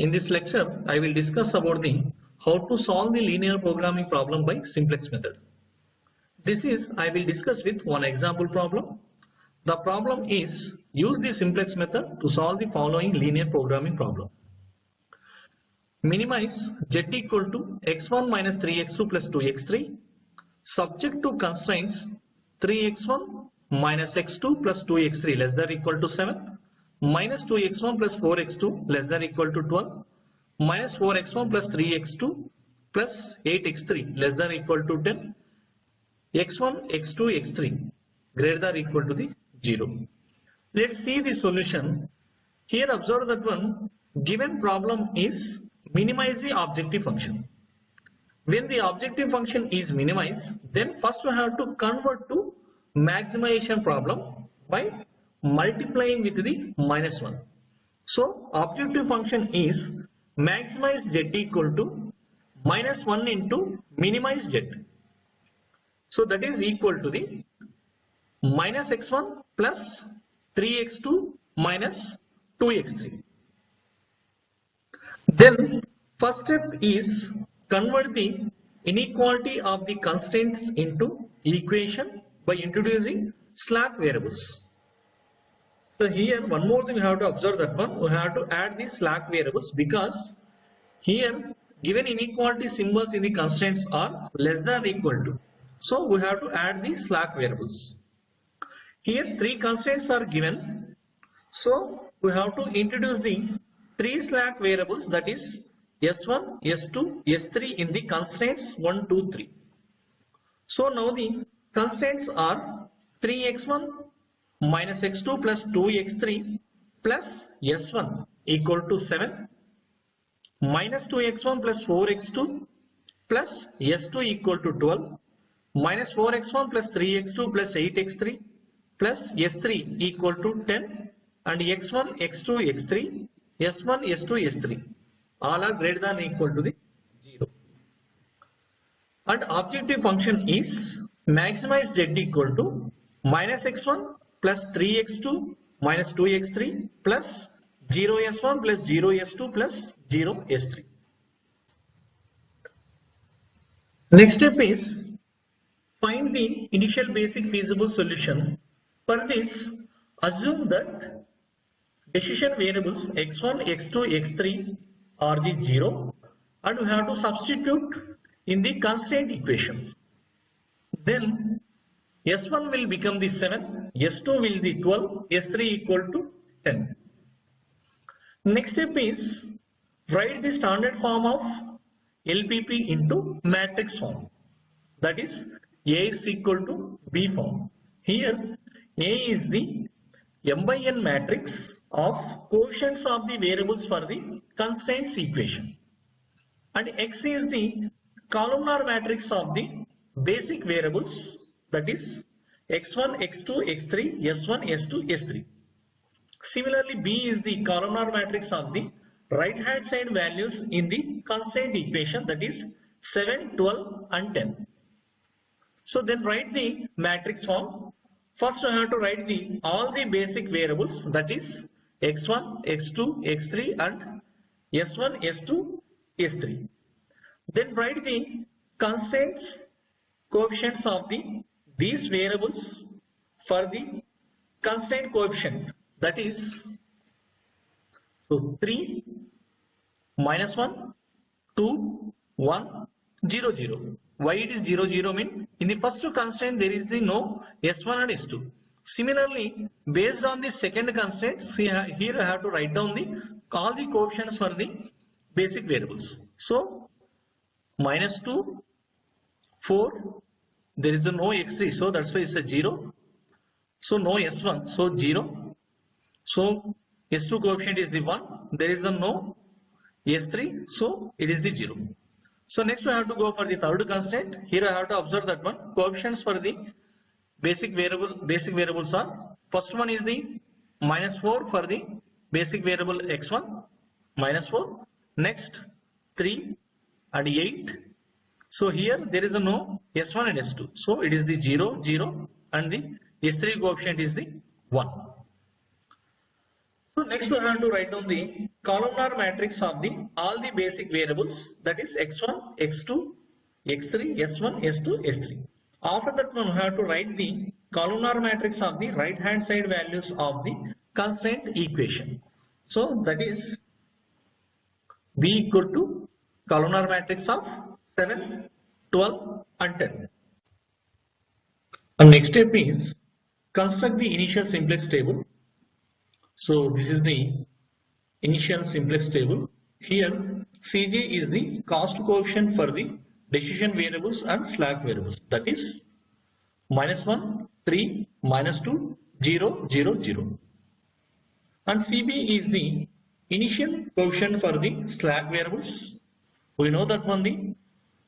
In this lecture, I will discuss about the how to solve the linear programming problem by simplex method. This is I will discuss with one example problem. The problem is use the simplex method to solve the following linear programming problem. Minimize z equal to x1 minus 3x2 plus 2x3 subject to constraints 3x1 minus x2 plus 2x3 less than or equal to 7 minus 2x1 plus 4x2 less than or equal to 12 minus 4x1 plus 3x2 plus 8x3 less than or equal to 10 x1 x2 x3 greater than or equal to the 0. Let's see the solution. Here observe that one given problem is minimize the objective function. When the objective function is minimized, then first we have to convert to maximization problem by multiplying with the minus 1. So objective function is maximize z equal to minus 1 into minimize z. So that is equal to the minus x1 plus 3x2 minus 2x3. Then first step is convert the inequality of the constraints into equation by introducing slack variables. So here one more thing we have to observe that one we have to add the slack variables because here given inequality symbols in the constraints are less than or equal to. So we have to add the slack variables. Here three constraints are given. So we have to introduce the three slack variables, that is S1, S2, S3 in the constraints 1, 2, 3. So now the constraints are 3x1 minus x2 plus 2x3 plus S1 equal to 7 minus 2x1 plus 4x2 plus S2 equal to 12 minus 4x1 plus 3x2 plus 8x3 plus S3 equal to 10 and x1, x2, x3, S1, S2, S3 all are greater than or equal to the 0. And objective function is maximize z equal to minus x1 plus 3x2 minus 2x3 plus 0s1 plus 0s2 plus 0s3. Next step is find the initial basic feasible solution. For this, assume that decision variables x1, x2, x3 are the 0 and we have to substitute in the constraint equations. Then S1 will become the 7, S2 will be 12, S3 equal to 10. Next step is write the standard form of LPP into matrix form, that is A is equal to B form. Here A is the m by n matrix of quotients of the variables for the constraints equation and X is the columnar matrix of the basic variables, that is x1, x2, x3, s1, s2, s3. Similarly, B is the columnar matrix of the right hand side values in the constraint equation, that is 7, 12 and 10. So then write the matrix form. First we have to write the all the basic variables, that is x1, x2, x3 and s1, s2, s3. Then write the constraints coefficients of these variables for the constraint coefficient, that is so 3, minus 1, 2, 1, 0, 0. Why it is 0, 0 mean in the first constraint there is the no S1 and S2. Similarly, based on the second constraint, here I have to write down all the coefficients for the basic variables. So minus 2, 4, there is a no x3, so that's why it's a 0. So no S1, so 0. So S2 coefficient is the 1, there is a no S3, so it is the 0. So next we have to go for the third constraint. Here I have to observe that one coefficients for the basic variables are, first one is the minus 4 for the basic variable x1, minus 4, next 3 and 8. So here there is a no S1 and S2, so it is the 0, 0 and the S3 coefficient is the 1. So So next we have to write down the columnar matrix of the all the basic variables, that is x1, x2, x3, s1, s2, s3. After that one we have to write the columnar matrix of the right hand side values of the constraint equation. So that is B equal to columnar matrix of 7, 12 and 10. And next step is construct the initial simplex table. So this is the initial simplex table. Here Cj is the cost coefficient for the decision variables and slack variables, that is -1, 3, -2, 0, 0, 0. And Cb is the initial coefficient for the slack variables. We know that one, the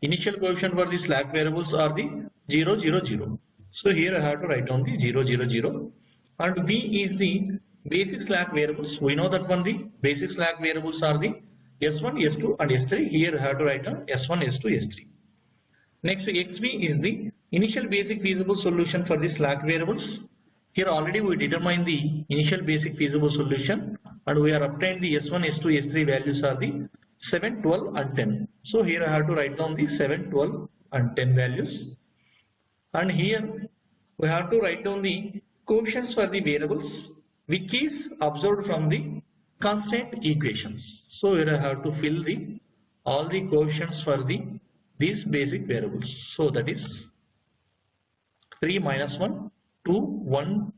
initial coefficient for the slack variables are the 0, 0, 0. So here I have to write down the 0, 0, 0. And B is the basic slack variables. We know that one, the basic slack variables are the S1, S2 and S3. Here I have to write down S1, S2, S3. Next XB is the initial basic feasible solution for the slack variables. Here already we determined the initial basic feasible solution and we are obtained the S1, S2, S3 values are the 7, 12 and 10. So here I have to write down the 7, 12 and 10 values. And here we have to write down the coefficients for the variables which is observed from the constraint equations. So here I have to fill the all the coefficients for the these basic variables. So that is 3, -1, 2, 1,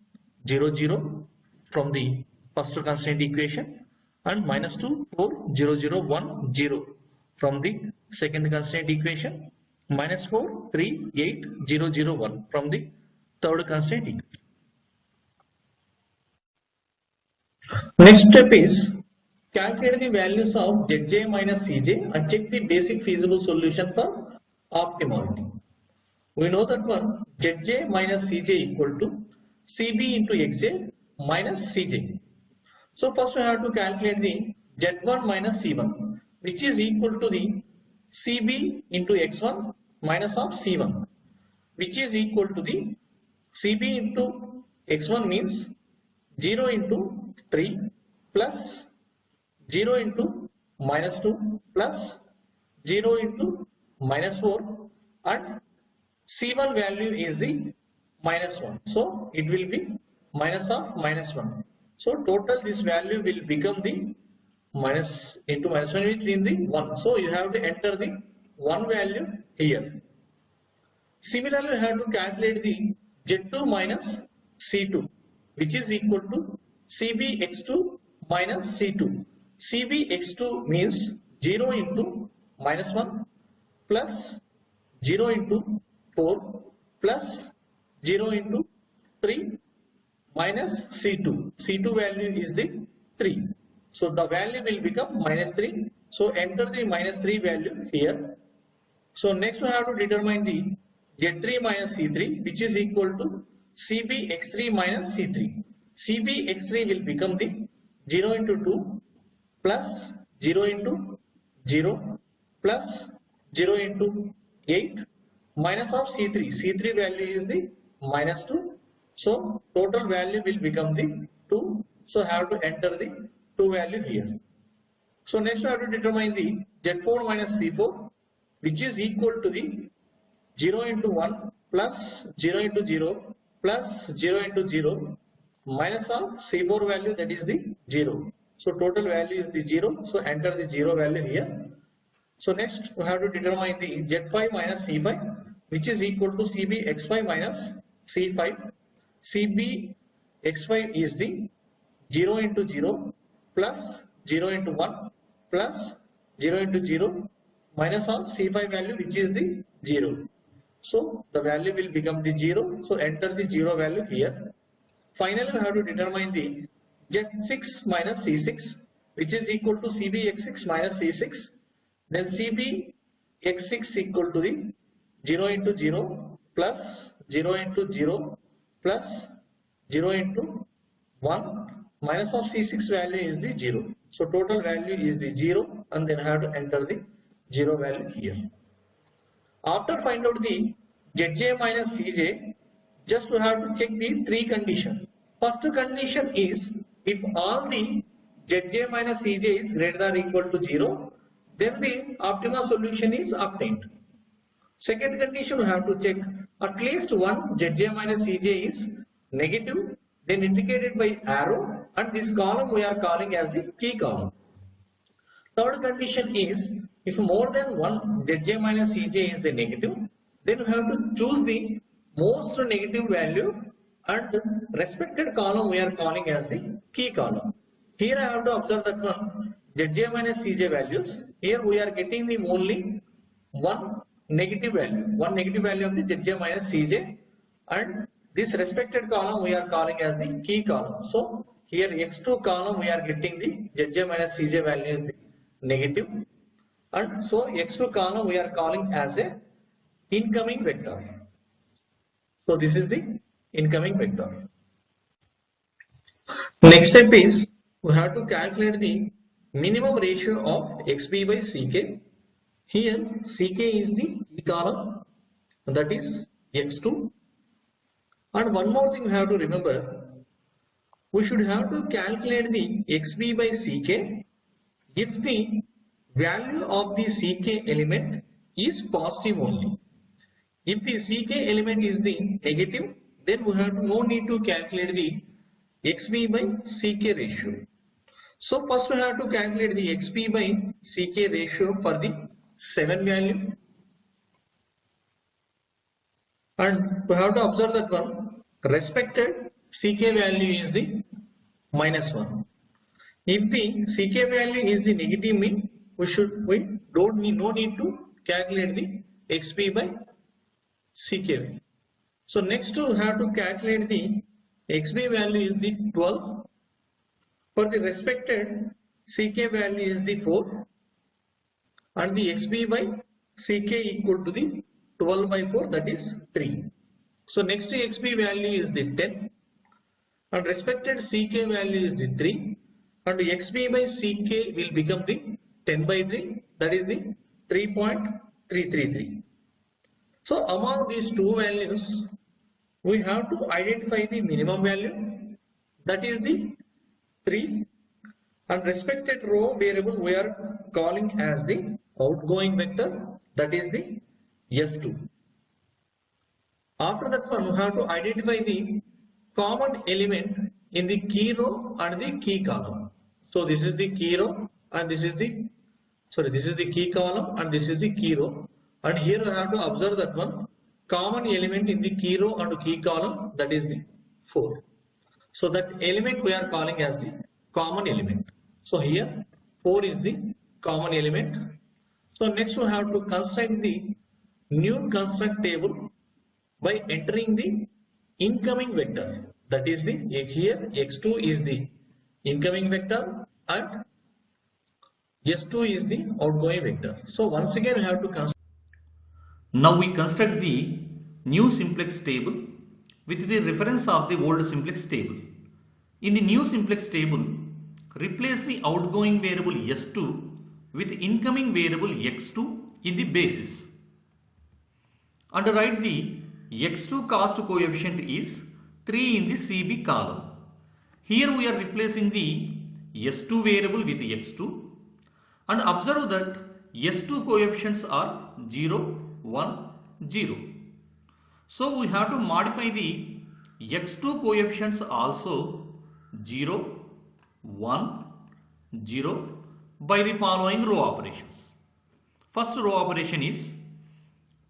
0, 0 from the first constraint equation and -2, 4, 0, 0, 1, 0 from the second constraint equation, -4, 3, 8, 0, 0, 1 from the third constraint equation. Next step is calculate the values of Zj minus Cj and check the basic feasible solution for optimality. We know that one Zj minus Cj equal to Cb into Xj minus Cj. So first we have to calculate the Z1 minus C1 which is equal to the Cb into X1 minus of C1 which is equal to the Cb into X1 means 0 into 3 plus 0 into -2 plus 0 into -4 and C1 value is the -1. So it will be minus of -1. So total this value will become the minus into -1 which in the 1. So you have to enter the 1 value here. Similarly, you have to calculate the Z2 minus C2 which is equal to CbX2 minus C2. CbX2 means 0 into -1 plus 0 into 4 plus 0 into 3 minus C2. C2 value is the 3. So the value will become -3. So enter the -3 value here. So next we have to determine the Z3 minus C3 which is equal to CbX3 minus C3. CbX3 will become the 0 into 2 plus 0 into 0 plus 0 into 8 minus of C3. C3 value is the -2. So total value will become the 2. So have to enter the 2 value here. So next we have to determine the Z4 minus C4 which is equal to the 0 into 1 plus 0 into 0 plus 0 into 0 minus of C4 value, that is the 0. So total value is the 0. So enter the 0 value here. So next we have to determine the Z5 minus C5 which is equal to CbX5 minus C5. CbX5 is the 0 into 0 plus 0 into 1 plus 0 into 0 minus of C5 value which is the 0. So the value will become the 0. So enter the 0 value here. Finally, we have to determine the Z6 minus C6 which is equal to CbX6 minus C6. Then CbX6 equal to the 0 into 0 plus 0 into 0 plus 0 into 1 minus of C6 value is the 0. So total value is the 0 and then have to enter the 0 value here. After find out the Zj minus Cj, just we have to check the 3 conditions. First condition is if all the Zj minus Cj is greater than or equal to 0, then the optimal solution is obtained. Second condition, we have to check at least one Zj minus Cj is negative, then indicated by arrow, and this column we are calling as the key column. Third condition is if more than one Zj minus Cj is the negative, then we have to choose the most negative value, and respected column we are calling as the key column. Here I have to observe that one Zj minus Cj values. Here we are getting the only one negative value of the Zj minus Cj, and this respected column we are calling as the key column. So here x2 column we are getting the Zj minus Cj value is the negative, and so x2 column we are calling as a incoming vector. So this is the incoming vector. Next step is we have to calculate the minimum ratio of xb by ck. Here ck is the key column, that is x2, and one more thing we have to remember, we should have to calculate the xb by ck if the value of the ck element is positive only. If the ck element is the negative, then we have no need to calculate the xb by ck ratio. So first we have to calculate the xb by ck ratio for the 7 value, and we have to observe that one respected ck value is the -1. If the ck value is the negative mean, we no need to calculate the xb by ck. So next we have to calculate the xb value is the 12. For the respected ck value is the 4, and the xb by ck equal to the 12 by 4, that is 3. So next xb value is the 10, and respected ck value is the 3, and xb by ck will become the 10 by 3, that is the 3.333. So among these two values we have to identify the minimum value, that is the 3, and respected row variable we are calling as the outgoing vector, that is the s2. After that one we have to identify the common element in the key row and the key column. So this is the key row, and this is the key column, and this is the key row, and here we have to observe that one common element in the key row and key column, that is the 4. So that element we are calling as the common element. So here 4 is the common element. So next we have to construct the new construct table by entering the incoming vector, that is the here x2 is the incoming vector and s2 is the outgoing vector. So once again we have to construct. Now we construct the new simplex table with the reference of the old simplex table. In the new simplex table, replace the outgoing variable s2 with incoming variable x2 in the basis, and write the x2 cost coefficient is 3 in the CB column. Here we are replacing the s2 variable with x2, and observe that s2 coefficients are 0, 1, 0. So we have to modify the x2 coefficients also 0, 1, 0 by the following row operations. First row operation is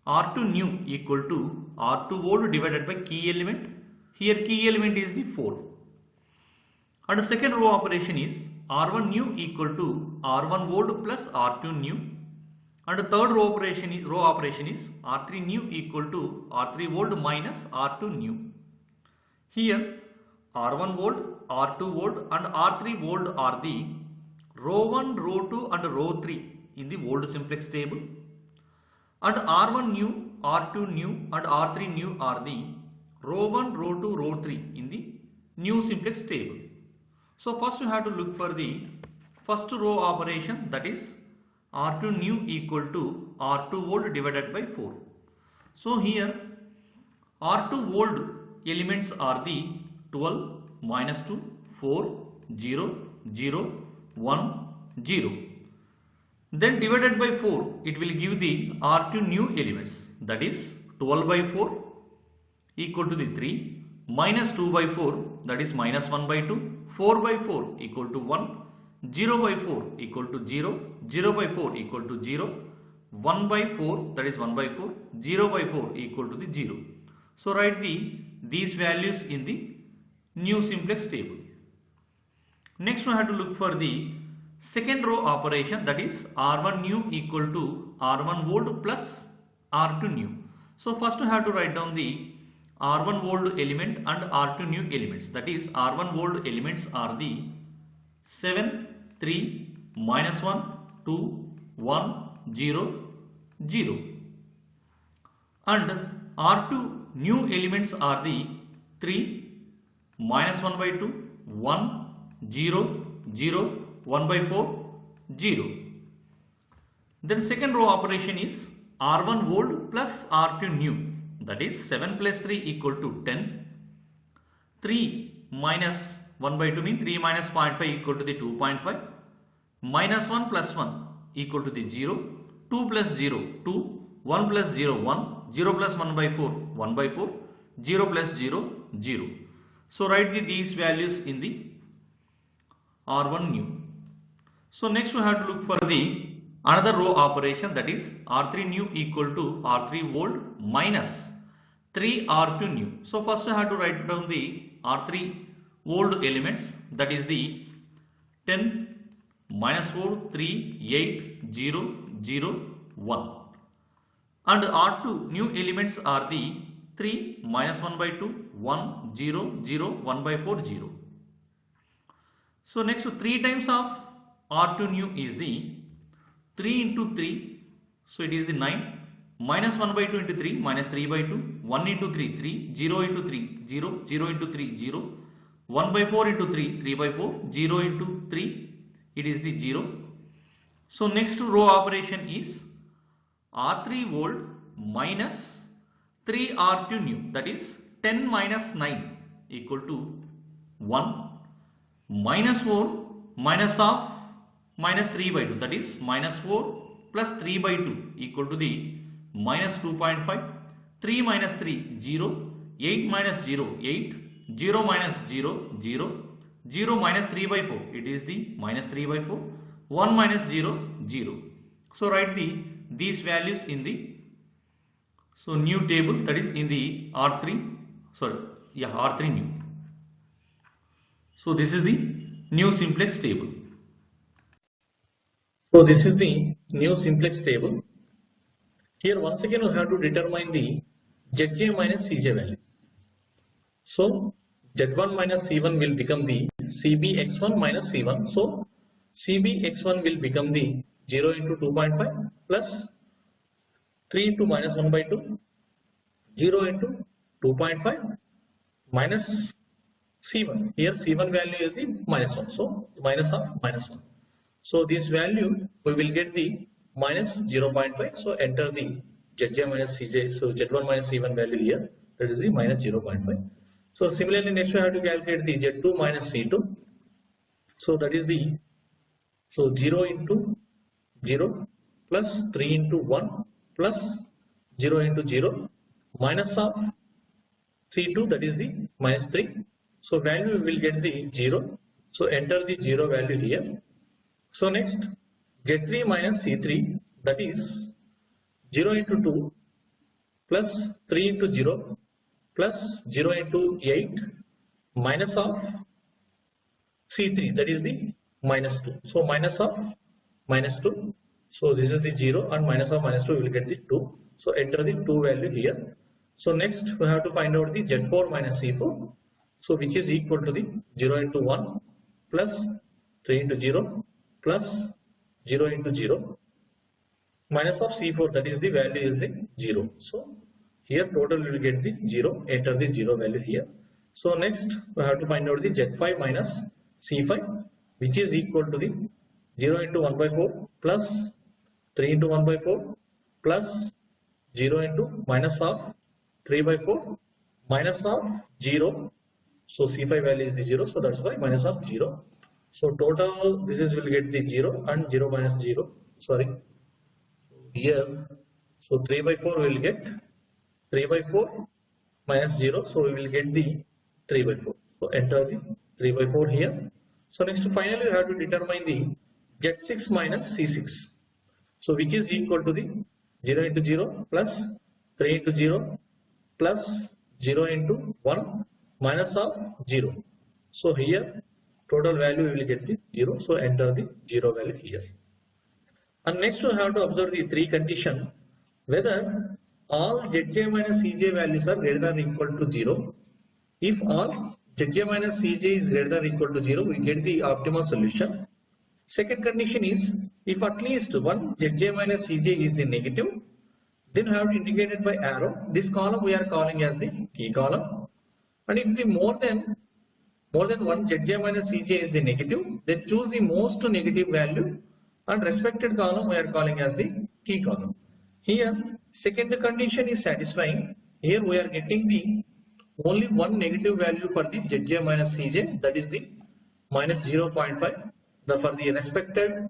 R2 new equal to R2 old divided by key element. Here key element is the 4. And the second row operation is R1 new equal to R1 old plus R2 new. And the third row operation is R3 new equal to R3 old minus R2 new. Here R1 old, R2 old and R3 old are the row 1, row 2 and row 3 in the old simplex table, and R1 new, R2 new and R3 new are the row 1, row 2, row 3 in the new simplex table. So first you have to look for the first row operation, that is R2 new equal to R2 old divided by 4. So here R2 old elements are the 12, minus 2, 4, 0, 0, 1, 0. Then divided by 4, it will give the R2 new elements, that is 12 by 4 equal to the 3, minus 2 by 4, that is minus 1 by 2, 4 by 4 equal to 1, 0 by 4 equal to 0, 0 by 4 equal to 0, 1 by 4, that is 1 by 4, 0 by 4 equal to the 0. So write these values in the new simplex table. Next we have to look for the second row operation, that is R1 new equal to R1 old plus R2 new. So first we have to write down the R1 old element and R2 new elements, that is R1 old elements are the 7, 3, minus 1, 2, 1, 0, 0. And R2 new elements are the 3, minus 1 by 2, 1, 0, 0, 1 by 4, 0. Then second row operation is R1 old plus R2 new, that is 7 plus 3 equal to 10. 3 minus 1 by 2 means 3 minus 0.5 equal to the 2.5. Minus 1 plus 1 equal to the 0. 2 plus 0, 2. 1 plus 0, 1. 0 plus 1 by 4, 1 by 4. 0 plus 0, 0. So write these values in the R1 new. So next we have to look for the another row operation, that is R3 new equal to R3 old minus 3 R2 new. So first we have to write down the R3 old elements, that is the 10, minus 4, 3, 8, 0, 0, 1. And R2 new elements are the 3, minus 1 by 2, 1, 0, 0, 1 by 4, 0. So next 3 times of R2 new is the 3 into 3, so it is the 9, minus 1 by 2 into 3, minus 3 by 2, 1 into 3, 3, 0 into 3, 0, 0 into 3, 0, 1 by 4 into 3, 3 by 4, 0 into 3, it is the 0. So next row operation is R3 old minus 3 R2 new, that is 10 minus 9 equal to 1, minus 4 minus of minus 3 by 2, that is minus 4 plus 3 by 2 equal to the minus 2.5, 3 minus 3, 0, 8 minus 0, 8, 0 minus 0, 0, 0 minus 3 by 4, it is the minus 3 by 4, 1 minus 0, 0. So write these values in the new table, that is in the R3 new. So this is the new simplex table. So this is the new simplex table. Here once again we have to determine the Zj minus Cj value. So Z1 minus C1 will become the CBx1 minus C1. So CBx1 will become the 0 into 2.5 plus 3 into minus 1 by 2, 0 into 2.5 minus C1. Here C1 value is the minus 1. So minus of minus 1. So this value we will get the minus 0.5. So enter the Zj minus Cj. So Z1 minus C1 value here, that is the minus 0.5. So similarly next we have to calculate the Z2 minus C2. So that is the 0 into 0 plus 3 into 1 plus 0 into 0 minus of C2, that is the minus 3. So value we will get the 0. So enter the 0 value here. So next Z3 minus C3, that is 0 into 2 plus 3 into 0 plus 0 into 8 minus of C3, that is the minus 2. So minus of minus 2. So this is the 0 and minus of minus 2 we will get the 2. So enter the 2 value here. So next we have to find out the Z4 minus C4. So which is equal to the 0 into 1 plus 3 into 0 plus 0 into 0 minus of C4, that is the value is the 0. So here total we will get the 0, enter the 0 value here. So next we have to find out the Z5 minus C5, which is equal to the 0 into 1 by 4 plus 3 into 1 by 4 plus 0 into minus of 3 by 4 minus of 0. So C5 value is the 0, so that's why minus of 0. So total this is will get the 0 and 0 minus 0. Sorry. Here, so 3 by 4 will get 3 by 4 minus 0. So we will get the 3 by 4. So enter the 3 by 4 here. So next finally we have to determine the Z6 minus C6. So which is equal to the 0 into 0 plus 3 into 0 plus 0 into 1 minus of 0. So here total value we will get the 0. So enter the 0 value here. And next we have to observe the three condition whether all Zj minus Cj values are greater than or equal to 0. If all Zj minus Cj is greater than or equal to 0, we get the optimal solution. Second condition is if at least one Zj minus Cj is the negative, then we have to indicate it by arrow. This column we are calling as the key column. And if the more than one Zj minus Cj is the negative, then choose the most negative value and respected column we are calling as the key column. Here second condition is satisfying. Here we are getting the only one negative value for the Zj minus Cj, that is the minus 0.5. For the respected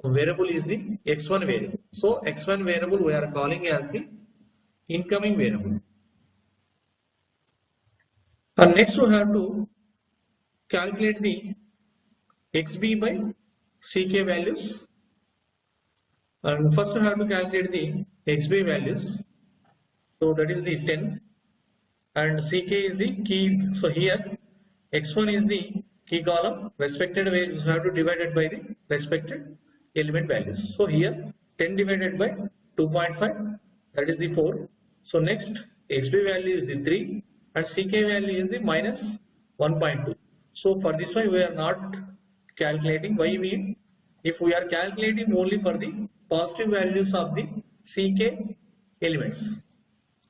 variable is the x1 variable. So x1 variable we are calling as the incoming variable. And next we have to calculate the xb by ck values. And first we have to calculate the xb values. So that is the 10 and ck is the key. So here x1 is the key column, respected values have to divide it by the respected element values. So here 10 divided by 2.5, that is the 4. So next xb value is the 3 and ck value is the minus 1.2. So for this one we are not calculating. Why? Mean if we are calculating only for the positive values of the ck elements.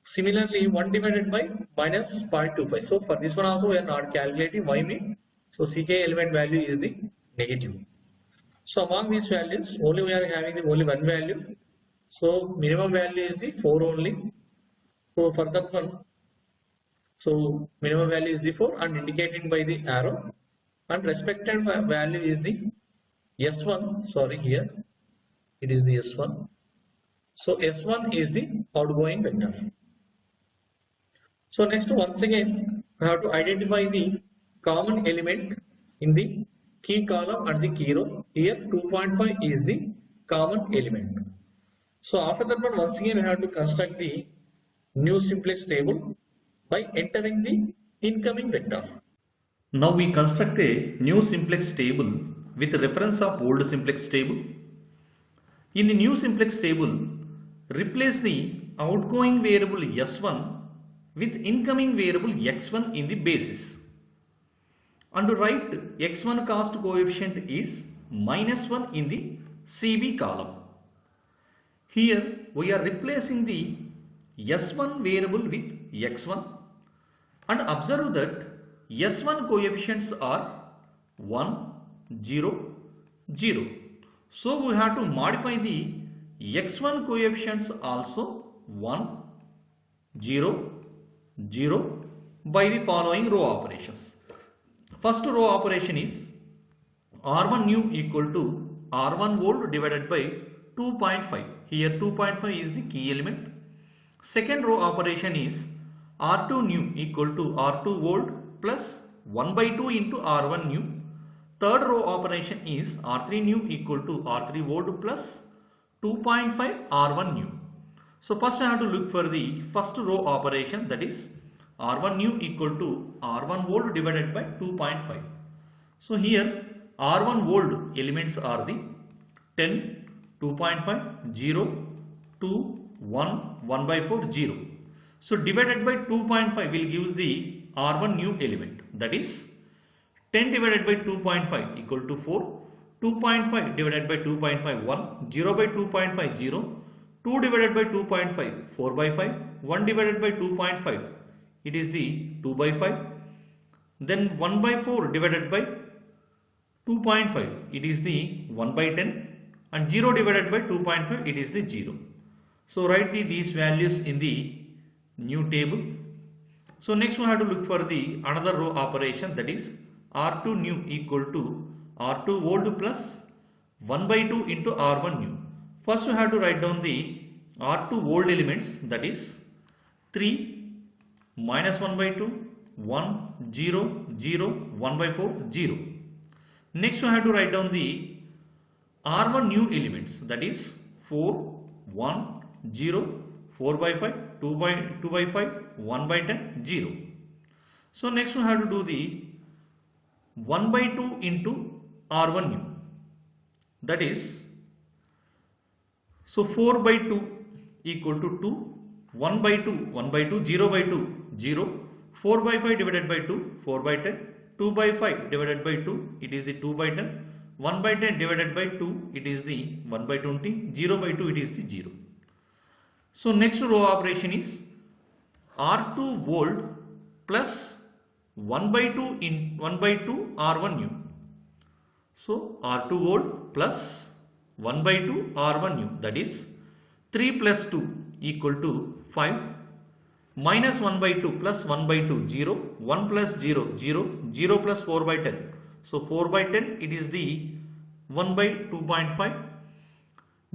Similarly 1 divided by minus 0.25. So for this one also we are not calculating. Why? Mean so ck element value is the negative. So among these values only we are having the only one value. So minimum value is the 4 only. So for that one, so minimum value is the 4 and indicated by the arrow, and respected value is the S1. Sorry, here it is the S1. So S1 is the outgoing vector. So next once again we have to identify the common element in the key column and the key row. Here 2.5 is the common element. So after that one, once again we have to construct the new simplex table by entering the incoming vector. Now we construct a new simplex table with reference of old simplex table. In the new simplex table, replace the outgoing variable S1 with incoming variable X1 in the basis. And to write x1 cost coefficient is minus 1 in the CB column. Here we are replacing the S1 variable with x1 and observe that S1 coefficients are 1, 0, 0. So we have to modify the x1 coefficients also 1, 0, 0 by the following row operations. First row operation is R1 new equal to R1 volt divided by 2.5. Here 2.5 is the key element. Second row operation is R2 new equal to R2 volt plus 1 by 2 into R1 new. Third row operation is R3 new equal to R3 volt plus 2.5 R1 new. So first I have to look for the first row operation, that is R1 new equal to R1 volt divided by 2.5. So here R1 volt elements are the 10, 2.5, 0, 2, 1, 1 by 4, 0. So divided by 2.5 will give the R1 new element, that is 10 divided by 2.5 equal to 4, 2.5 divided by 2.5 1, 0 by 2.5 0, 2 divided by 2.5 4 by 5, 1 divided by 2.5 it is the 2 by 5, then 1 by 4 divided by 2.5 it is the 1 by 10, and 0 divided by 2.5 it is the 0. So write these values in the new table. So next we have to look for the another row operation, that is R2 new equal to R2 old plus 1 by 2 into R1 new. First we have to write down the R2 old elements, that is 3 minus 1 by 2, 1, 0, 0, 1 by 4, 0. Next we have to write down the R1 new elements, that is 4, 1, 0, 4 by 5, 2 by 5, 1 by 10, 0. So next we have to do the 1 by 2 into R1 new, that is, so 4 by 2 equal to 2, 1 by 2, 1 by 2, 0 by 2, 0, 4 by 5 divided by 2, 4 by 10, 2 by 5 divided by 2, it is the 2 by 10, 1 by 10 divided by 2, it is the 1 by 20, 0 by 2, it is the 0. So next row operation is R2 old plus 1 by 2 in 1 by 2 R1 new. So R2 old plus 1 by 2 R1 new, that is 3 plus 2 equal to 5, minus 1 by 2 plus 1 by 2 0, 1 plus 0 0, 0 plus 4 by 10. So 4 by 10 it is the 1 by 2.5,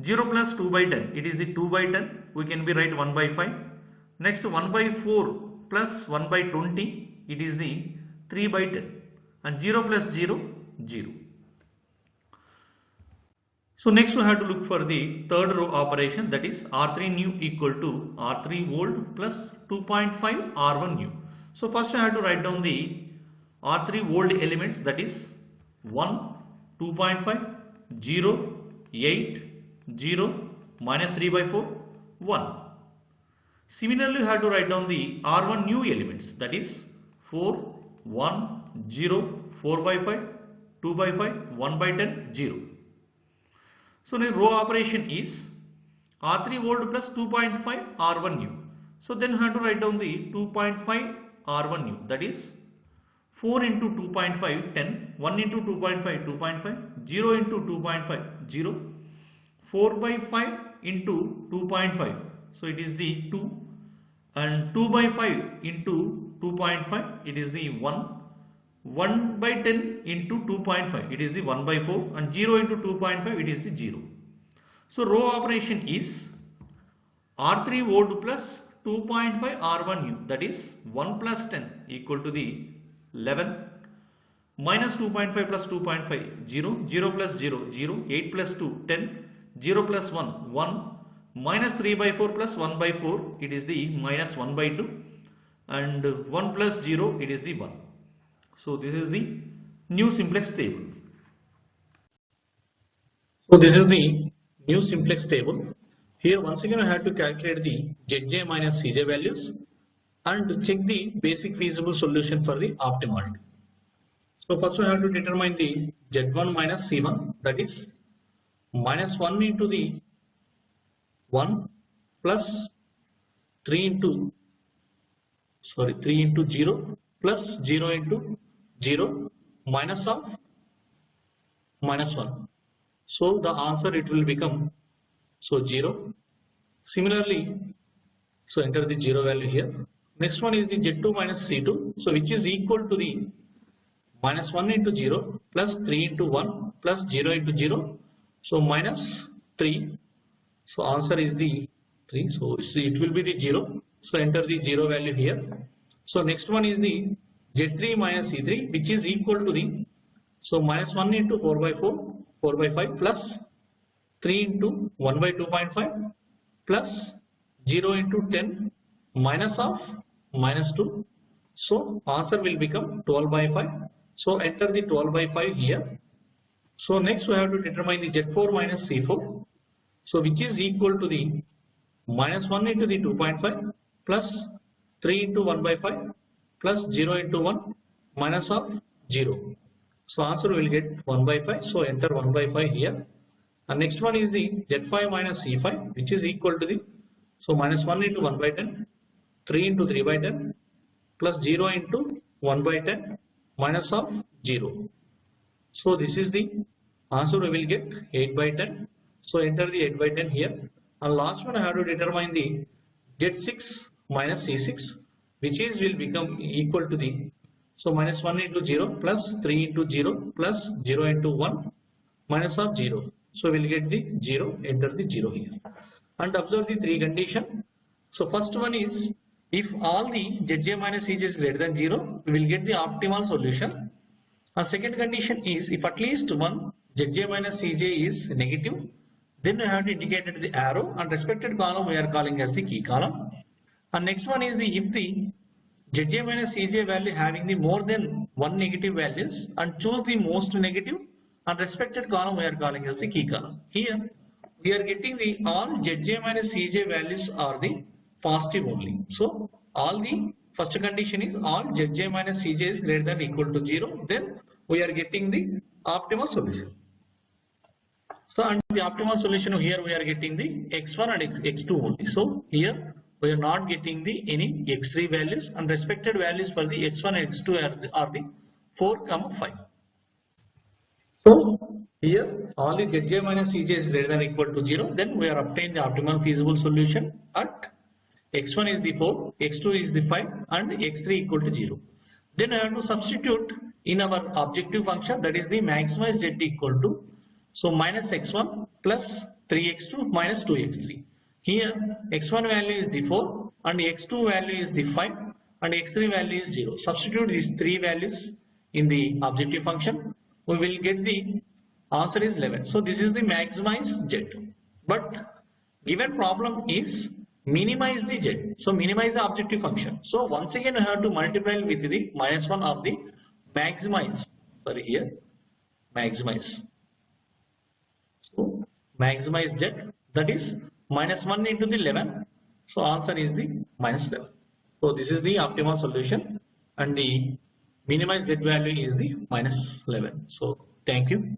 0 plus 2 by 10 it is the 2 by 10, we can be write 1 by 5. Next 1 by 4 plus 1 by 20 it is the 3 by 10, and 0 plus 0 0. So next we have to look for the third row operation, that is R3 new equal to R3 old plus 2.5 R1 new. So first I have to write down the R3 old elements, that is 1, 2.5, 0, 8, 0, minus 3 by 4, 1. Similarly, we have to write down the R1 new elements, that is 4, 1, 0, 4 by 5, 2 by 5, 1 by 10, 0. So the row operation is R3 old plus 2.5 R1 new. So then we have to write down the 2.5 R1 new, that is 4 into 2.5 10, 1 into 2.5 2.5, 0 into 2.5 0, 4 by 5 into 2.5, so it is the 2, and 2 by 5 into 2.5 it is the 1, 1 by 10 into 2.5 it is the 1 by 4, and 0 into 2.5 it is the 0. So row operation is R3 old plus 2.5 R1 new, that is 1 plus 10 equal to the 11, minus 2.5 plus 2.5 0, 0 plus 0 0, 8 plus 2 10, 0 plus 1 1, minus 3 by 4 plus 1 by 4 it is the minus 1 by 2, and 1 plus 0 it is the 1. So this is the new simplex table. So this is the new simplex table. Here once again I have to calculate the Zj minus Cj values and check the basic feasible solution for the optimality. So first we have to determine the Z1 minus C1, that is minus 1 into the 1 plus 3 into 0 plus 0 into 0 minus of minus 1. So the answer it will become 0. Similarly, so enter the 0 value here. Next one is the Z2 minus C2, so which is equal to the minus 1 into 0 plus 3 into 1 plus 0 into 0, so minus 3. So answer is the 3, so it will be the 0. So enter the 0 value here. So next one is the Z3 minus C3, which is equal to the, so minus 1 into 4 by 4, 4 by 5 plus 3 into 1 by 2.5 plus 0 into 10 minus of minus 2. So answer will become 12 by 5. So enter the 12 by 5 here. So next we have to determine the Z4 minus C4. So which is equal to the minus 1 into the 2.5 plus 3 into 1 by 5 plus 0 into 1 minus of 0. So answer will get 1 by 5. So enter 1 by 5 here. And next one is the Z5 minus C5, which is equal to the, so minus 1 into 1 by 10, 3 into 3 by 10 plus 0 into 1 by 10 minus of 0. So this is the answer we will get 8 by 10. So enter the 8 by 10 here. And last one I have to determine the Z6 minus C6, which is will become equal to the, So minus 1 into 0 plus 3 into 0 plus 0 into 1 minus of 0. So we'll get the 0, enter the 0 here. And observe the three condition. So first one is, if all the Zj minus Cj is greater than 0, we will get the optimal solution. And second condition is, if at least one Zj minus Cj is negative, then we have to indicate the arrow, and respected column we are calling as the key column. And next one is the, if the Zj minus Cj value having the more than one negative values, and choose the most negative, and respected column we are calling as the key column. Here we are getting the all Zj minus Cj values are the positive only. So all the first condition is all Zj minus Cj is greater than or equal to 0, then we are getting the optimal solution. So and the optimal solution here we are getting the x1 and x2 only. So here we are not getting the any x3 values, and respected values for the x1 and x2 are the 4, 5. So here all the Zj minus Cj is greater than or equal to 0, then we are obtaining the optimal feasible solution at x1 is the 4, x2 is the 5, and x3 equal to 0. Then I have to substitute in our objective function, that is the maximize z equal to, so minus x1 plus 3x2 minus 2x3. Here x1 value is the 4 and x2 value is the 5 and x3 value is 0. Substitute these three values in the objective function, we will get the answer is 11. So this is the maximize z. But given problem is minimize the z. So minimize the objective function. So once again we have to multiply with the minus 1 of the maximize. Sorry, here maximize. So maximize z, that is minus 1 into the 11. So answer is the minus 11. So this is the optimal solution, and the minimize z value is the minus 11. So thank you.